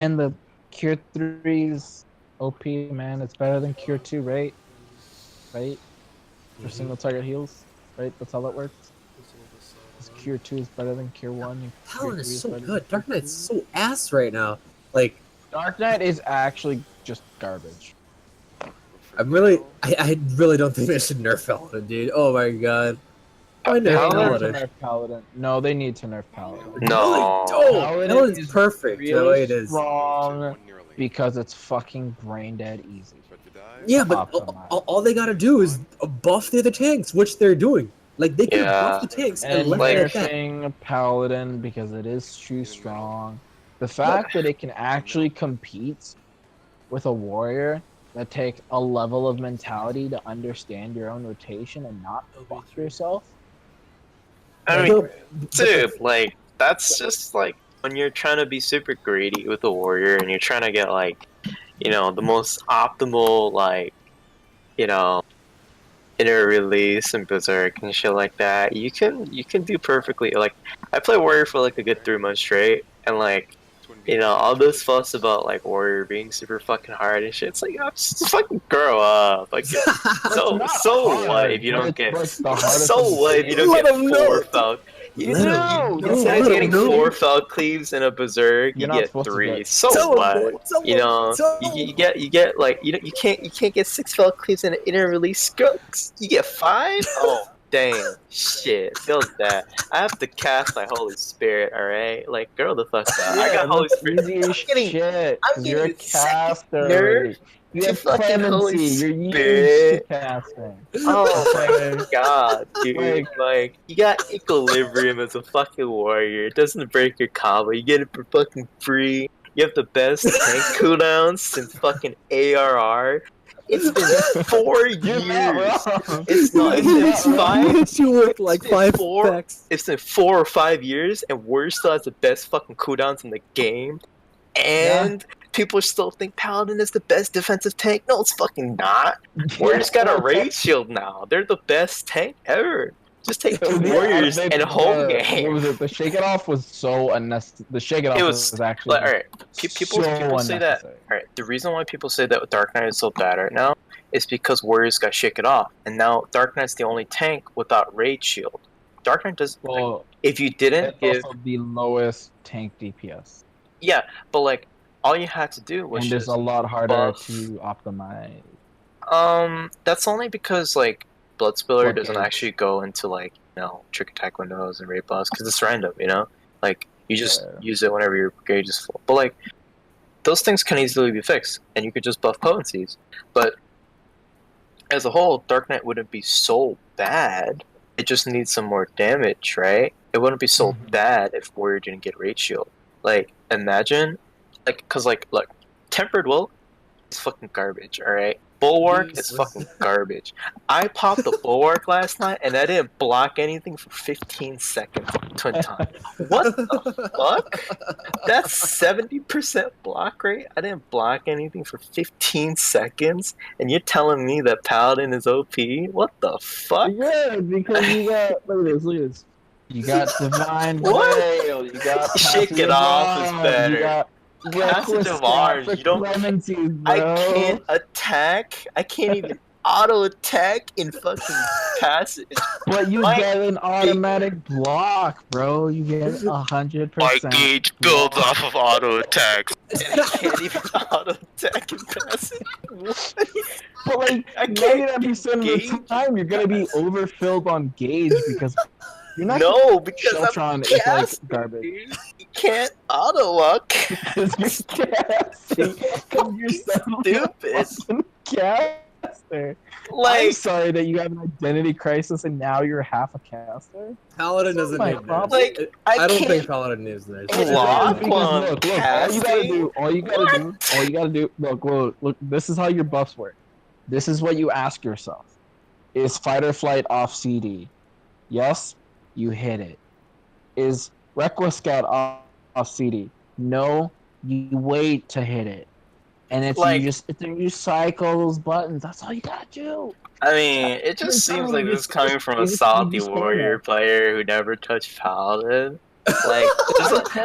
and the Cure 3's OP, man. It's better than Cure 2, right? Right? For single target heals, right? That's how that works. Cure 2 is better than Cure 1, and Cure Paladin 3 is is so better than good. Cure Dark Knight's 2. so ass right now. Like, Dark Knight is actually just garbage. I really don't think they should nerf Paladin, dude. Oh my god. Why nerf They need to Paladin? nerf Paladin. No, they need to nerf Paladin. No, they No. don't. Paladin Paladin's is perfect the really way it is. strong because it's fucking brain dead easy. Yeah, but all they gotta do is buff the other tanks, which they're doing. Like, they could have buffed the tanks and And left it at that. nerfing Paladin because it is too strong. The fact that it can actually compete with a warrior that takes a level of mentality to understand your own rotation and not fuck yourself. I mean, dude, like, that's just like when you're trying to be super greedy with a warrior and you're trying to get, like, you know, the most optimal, like, you know, inner release and berserk and shit like that. You can do perfectly. Like, I play warrior for like a good 3 months straight, and like, you know, all this fuss about like warrior being super fucking hard and shit. It's like, oh, just fucking grow up. Like, so what if you don't get what if you don't get 4 Falcon? Instead of getting 4 Falcon cleaves and a berserk, you get 3. So what? You know, you get like you can't get 6 Falcon cleaves and an inner release scrubs. You get 5. Oh. Dang, shit, feels that. I have to cast my Holy Spirit, alright? Like, girl the fuck up. Yeah, I got Holy Spirit. I'm getting a caster. nerf You to have fucking Holy clemency. You're used to Spirit. casting. Oh my god, dude. Like, you got Equilibrium as a fucking warrior. It doesn't break your combo. You get it for fucking free. You have the best tank cooldowns since fucking ARR. It's been 4 years. It's not. It's been 5. You with like 5 effects. It's been 4 or 5 years, and Warrior still has the best fucking cooldowns in the game. And people still think Paladin is the best defensive tank. No, it's fucking not. Warrior's got a raid shield now. They're the best tank ever. Just take 2 warriors and home game. What was it? The Shake It Off was so unnecessary. The Shake It Off was actually like, alright. People say that. Alright, the reason why people say that Dark Knight is so bad right now is because Warriors got Shake It Off, and now Dark Knight's the only tank without raid shield. Dark Knight does. Like, if you didn't give also the lowest tank DPS. Yeah, but like all you had to do was and just it's a lot harder buff. to optimize. That's only because like Bloodspiller doesn't actually go into like, you know, trick attack windows and raid buffs because it's random, you know. Like you just use it whenever your gauge is full. But like those things can easily be fixed, and you could just buff potencies. But as a whole, Dark Knight wouldn't be so bad. It just needs some more damage, right? It wouldn't be so bad if Warrior didn't get raid shield. Like, imagine, like, cause like, look, Tempered Will is fucking garbage, alright? Bulwark is fucking garbage. I popped the Bulwark last night, and I didn't block anything for 15 seconds twin time. What the fuck? That's 70% block rate? I didn't block anything for 15 seconds, and you're telling me that Paladin is OP? What the fuck? Yeah, because you got, look at this. You got Divine Veil, you got Shake It Off is better. Passage of Arms, you don't. I can't attack. I can't even auto attack in fucking Passage. But you get an automatic block, bro. You get 100%. My gauge builds off of auto attacks, and I can't even auto attack in Passage. But like, I can't 90% of the time you're gonna be overfilled on gauge because. You're not because Sheltron is like garbage. You can't auto walk. Because you're so stupid. Caster. Like, I'm sorry that you have an identity crisis and now you're half a caster. Paladin doesn't need this. Like, I don't think Paladin needs this. Look, all you gotta do, look, this is how your buffs work. This is what you ask yourself. Is Fight or Flight off CD? Yes? You hit it. Is Requa Scout off CD? No, you wait to hit it. And if like, you cycle those buttons, that's all you gotta do. I mean, it just seems like this is coming from a salty warrior player who never touched Paladin. Like,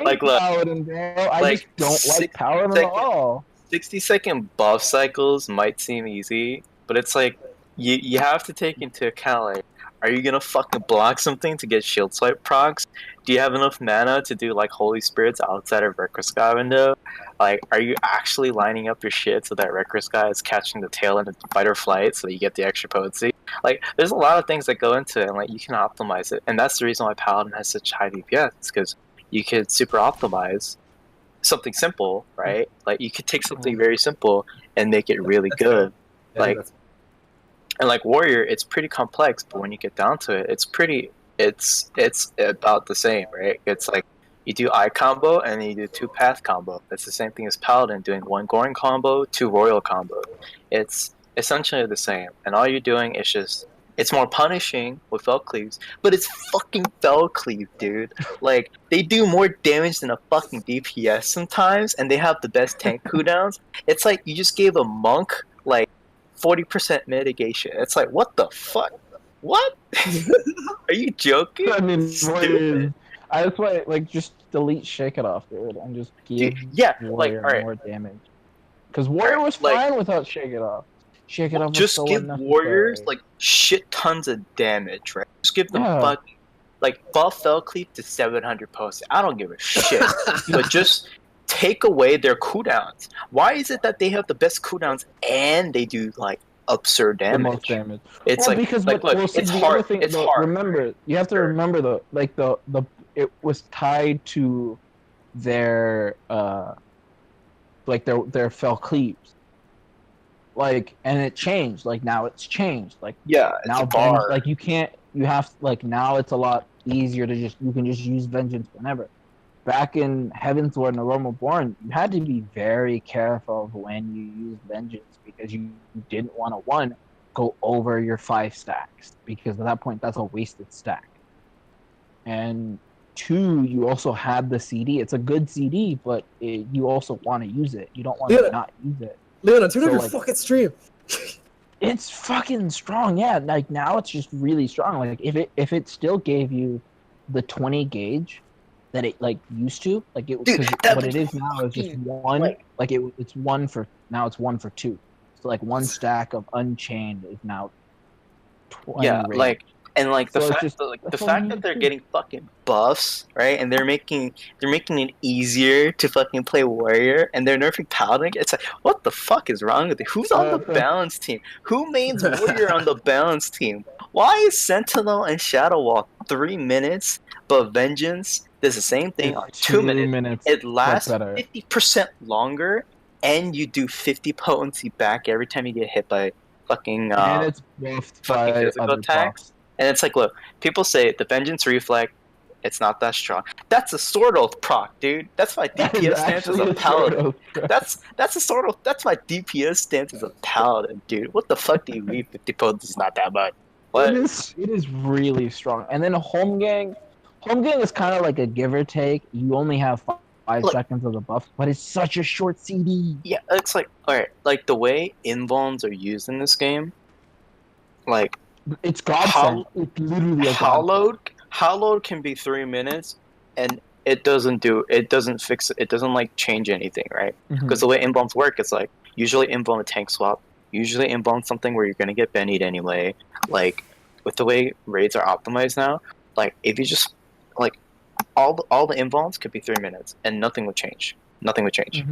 like look, Paladin, bro. I like just don't like Paladin at second, all. 60-second buff cycles might seem easy, but it's like you have to take into account like, are you gonna fucking block something to get shield swipe procs? Do you have enough mana to do like Holy Spirits outside of Record window? Like, are you actually lining up your shit so that Record is catching the tail end of fight or flight so that you get the extra potency? Like, there's a lot of things that go into it, and like you can optimize it, and that's the reason why Paladin has such high DPS, because you could super optimize something simple, right? Like you could take something very simple and make it really good. Like, and like Warrior, it's pretty complex, but when you get down to it, it's about the same, right? It's like you do eye combo and then you do 2 path combo. That's the same thing as Paladin doing 1 Goring combo, 2 Royal combo. It's essentially the same, and all you're doing is just, it's more punishing with Fell Cleaves, but it's fucking Fell Cleave, dude. Like, they do more damage than a fucking DPS sometimes, and they have the best tank cooldowns. It's like you just gave a monk, like, 40% mitigation. It's like, what the fuck? What? Are you joking? I mean, Stupid. I just want like just delete Shake It Off, dude, and just give Warrior more damage. Because Warrior was fine without Shake It Off. Shake It Off was just so give unnecessary. Warriors like shit tons of damage, right? Just give them fucking like buff Fell Cleave to 700 posts. I don't give a shit, but just take away their cooldowns. Why is it that they have the best cooldowns and they do like absurd damage? The most damage. It's well, like because look, it's hard. It's hard. Remember, you have to remember the it was tied to their like their Fell Cleaves. Like, and it changed. Like now it's changed. Like yeah, it's now a bar. Like you can't. You have like now it's a lot easier to you can just use Vengeance whenever. Back in Heaven's Ward and Aroma Born, you had to be very careful of when you used Vengeance because you didn't want to go over your 5 stacks because at that point that's a wasted stack. And 2, you also had the CD. It's a good CD, but you also want to use it. You don't want to not use it. Leona, turn on your fucking stream. It's fucking strong, yeah. Like now it's just really strong. Like if it still gave you the 20 gauge that it like used to, like it. Dude, what it is now is just 1. Like it's 1 for now. It's 1 for 2. So like 1 stack of Unchained is now 20. Yeah, rated. like. And like the So fact just, that the fact that they're getting fucking buffs, right? And they're making it easier to fucking play Warrior, and they're nerfing Paladin. It's like, what the fuck is wrong with it? Who's on the balance team? Who mains Warrior on the balance team? Why is Sentinel and Shadow Wall 3 minutes, but Vengeance does the same thing on 2 minutes? It lasts 50% longer, and you do 50 potency back every time you get hit by fucking and it's buffed by physical attacks. And it's like, look, people say the Vengeance Reflect, it's not that strong. That's a Sword Oath proc, dude. That's my DPS stance as a Paladin. That's a Sword Oath. That's my DPS stance as a Paladin, dude. What the fuck do you mean 50 potency is not that much? What? It is really strong. And then Home Gang is kind of like a give or take. You only have 5 seconds of the buff, but it's such a short CD. Yeah, it's like, alright, like the way invulns are used in this game, like, it's godsend. It's literally a Hallowed can be 3 minutes, and it doesn't fix it. It doesn't like change anything, right? Because the way invulns work, it's like usually invuln a tank swap, usually invuln something where you're gonna get bennied anyway. Like with the way raids are optimized now, like if you just like all the invulns could be 3 minutes, and nothing would change. Nothing would change.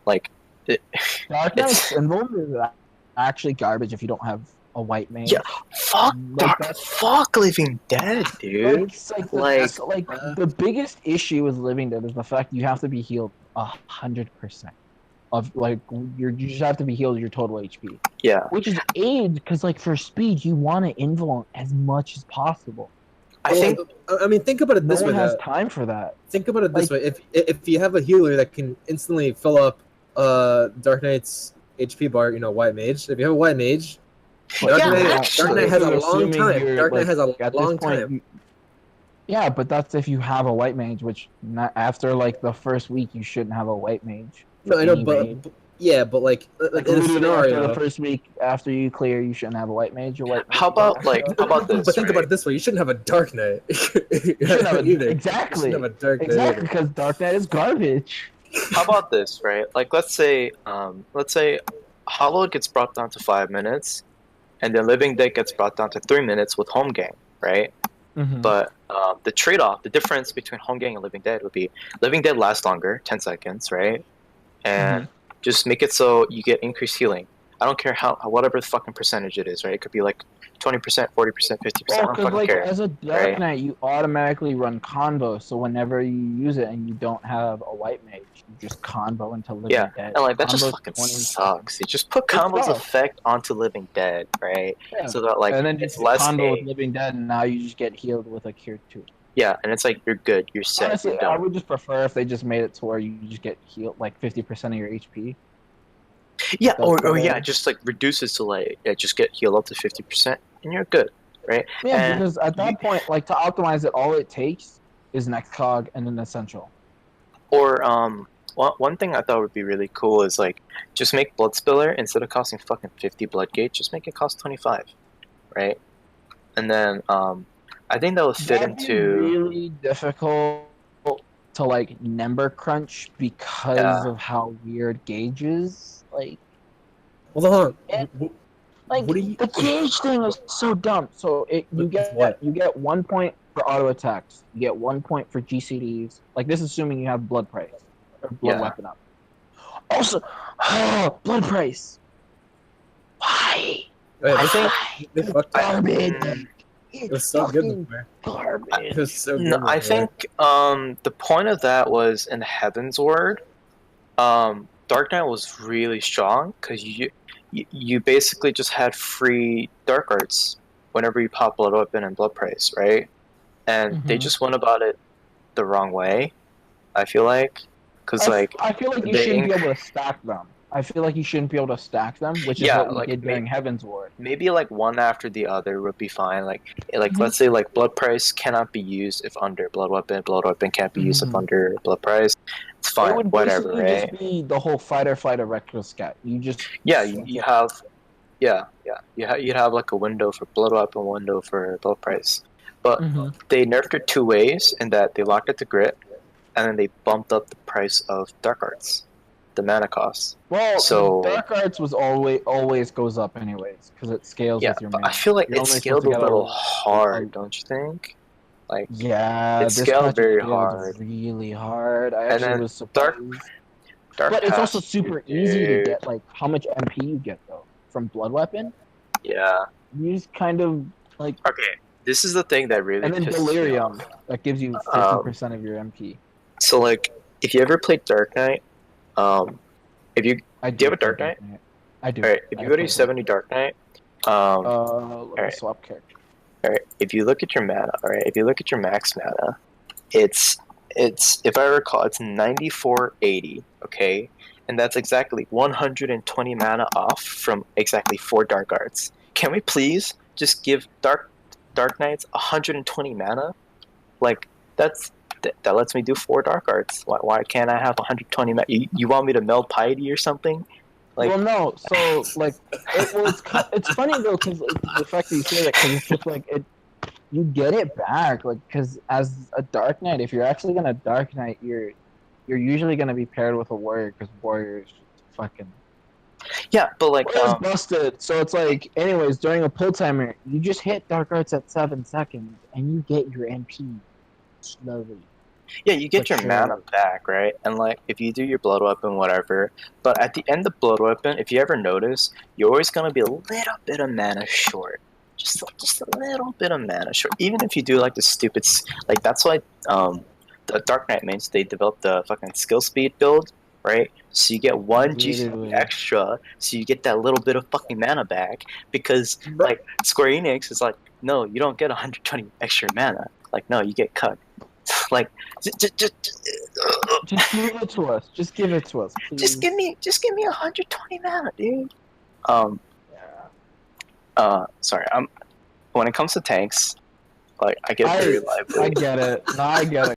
Like Dark Knight's invuln is actually garbage if you don't have a white mage. Yeah, fuck Living Dead, dude. It's like the biggest issue with Living Dead is the fact you have to be healed 100% of like you just have to be healed your total HP. Yeah, which is AIDS because like for speed you want to invuln as much as possible. I mean, think about it this way. No one has time for that. Think about it this way: if you have a healer that can instantly fill up Dark Knight's HP bar, white mage. If you have a white mage. Dark Knight has a long time. Dark Knight has a long time. Yeah, but that's if you have a white mage, which after like the first week you shouldn't have a white mage. No, I know, but Yeah, but like in a After the scenario. first week after you clear, you shouldn't have a white mage. Your white mage. How about this? But think right? about it this way: you shouldn't have a Dark Knight. You shouldn't have either. exactly. You shouldn't have a Dark Knight Exactly, either. because Dark Knight is garbage. How about this, right? Like, let's say Hallowed gets brought down to 5 minutes, and then Living Dead gets brought down to 3 minutes with Home Gang, right? Mm-hmm. But the trade-off, the difference between Home Gang and Living Dead would be Living Dead lasts longer, 10 seconds, right? And just make it so you get increased healing. I don't care how whatever the fucking percentage it is, right? It could be like 20%, 40%, 50%. I don't fucking like care. as a Dark Knight, you automatically run combo. So whenever you use it and you don't have a white mage, you just combo into Living Dead. And like that Combo's just fucking sucks. You just put combo's effect onto Living Dead, right? Yeah. So that like and then it's just less combo with Living Dead, and now you just get healed with a cure 2. Yeah, and it's like you're good, you're set. Honestly, you're I would just prefer if they just made it to where you just get healed like 50% of your HP. Yeah, or yeah, just like reduces to like just get healed up to 50%, and you're good, right? Yeah, and because at that point, like to optimize it, all it takes is next cog and an essential. Or one thing I thought would be really cool is like just make Blood Spiller instead of costing fucking 50 blood gauge, just make it cost 25, right? And then I think that would fit into really difficult to like number crunch because of how weird gauge is. Like, hold on. Like the gauge thing is so dumb. So you get 1 point for auto attacks. You get 1 point for GCDs. Like this, assuming you have blood price or blood weapon up. Also, blood price. Why? I think they fucked garbage. It was so good. Garbage. It was so good. No, I think the point of that was in Heaven's Word. Dark Knight was really strong because you basically just had free dark arts whenever you pop blood weapon and blood price, right? And they just went about it the wrong way. I feel like, because like I feel like you shouldn't be able to stack them. I feel like you shouldn't be able to stack them, which is what we did during Heaven's Ward. Maybe like one after the other would be fine. Like let's say like blood price cannot be used if under blood weapon can't be used if under blood price. It's fine, it would whatever, right? Just be the whole fighter retro scat. You just you have you'd have like a window for blood weapon, window for blood price. But they nerfed it 2 ways in that they locked it to grit, and then they bumped up the price of dark arts, the mana cost. Well, so dark arts was always goes up anyways because it scales with your mana. I feel like it scaled a little hard, don't you think? Like it scaled very hard, really hard. I actually was surprised. But it's also super easy to get. Like how much MP you get though from blood weapon? Yeah, you just kind of like. Okay, this is the thing that really. And then delirium that gives you 50% of your MP. So like, if you ever played Dark Knight, if you do you have a Dark Knight? I do. All right, if you go to 70 Dark Knight, let me swap character. Alright, if you look at your mana, alright, if you look at your max mana, it's if I recall, it's 9480, okay? And that's exactly 120 mana off from exactly 4 dark arts. Can we please just give Dark Knights 120 mana? Like that lets me do 4 dark arts. Why can't I have 120 mana? You want me to meld piety or something? Like, well, no. So, like, it's funny though, because the fact that you say that, because it's just like you get it back, like, because as a Dark Knight, if you're actually gonna Dark Knight, you're usually gonna be paired with a warrior, because warriors just fucking. Yeah, but like busted. So it's like, anyways, during a pull timer, you just hit dark arts at 7 seconds, and you get your MP slowly. Yeah, you get your mana back, right? And like, if you do your blood weapon, whatever. But at the end of blood weapon, if you ever notice, you're always gonna be a little bit of mana short. Just a little bit of mana short. Even if you do like the stupid, like that's why the Dark Knight mains, they developed the fucking skill speed build, right? So you get 1 GC extra, so you get that little bit of fucking mana back. Because like Square Enix is like, no, you don't get 120 extra mana. Like, no, you get cut. Like, just give it to us. Just give it to us. Please. Just give me 120 mana, dude. Sorry. When it comes to tanks, like I get very lively. I get it. No, I get it.